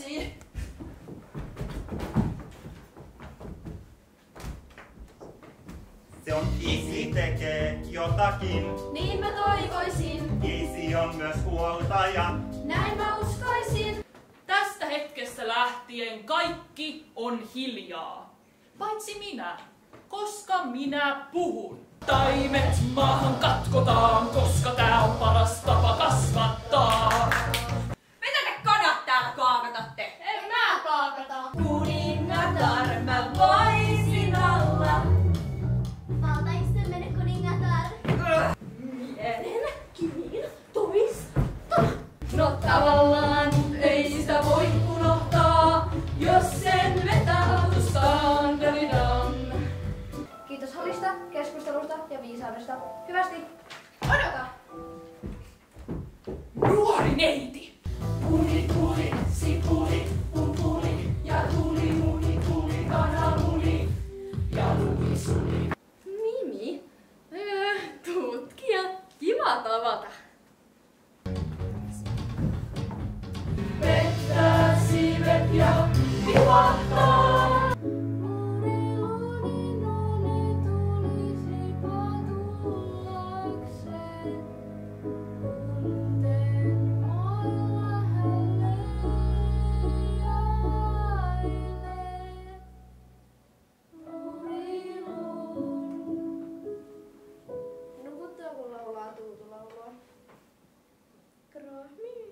käsiin. Se on isi tekee jotakin. Niin mä toivoisin. Isi on myös huoltaja. Näin mä uskoisin. Tästä hetkestä lähtien kaikki on hiljaa. Paitsi minä, koska minä puhun. Taimet maahan katkotaan, koska tää on paras tapa kasvattaa. Mitä te kanat täällä kaakatatte? En mä kaakata. Kuningatar mä voisin olla. Valtaistuminen kuningatar. Mielen kiin toista. No tavallaan ei sitä voi unohtaa, jos sen vetää hatustaan. Kiitos hallista, keskustelusta ja viisaudesta. Hyvästi. Odota! Nuori neiti! Puli, puli, sipuli, pumpuli, ja tuli, muni, tuli, kananmuni, ja lumi suli. Mimi? Tutkija. Kiva tavata. Pettää siivet ja vilahtaa. Nukuttaa kun laulaa tuutulaulua. Krahmi.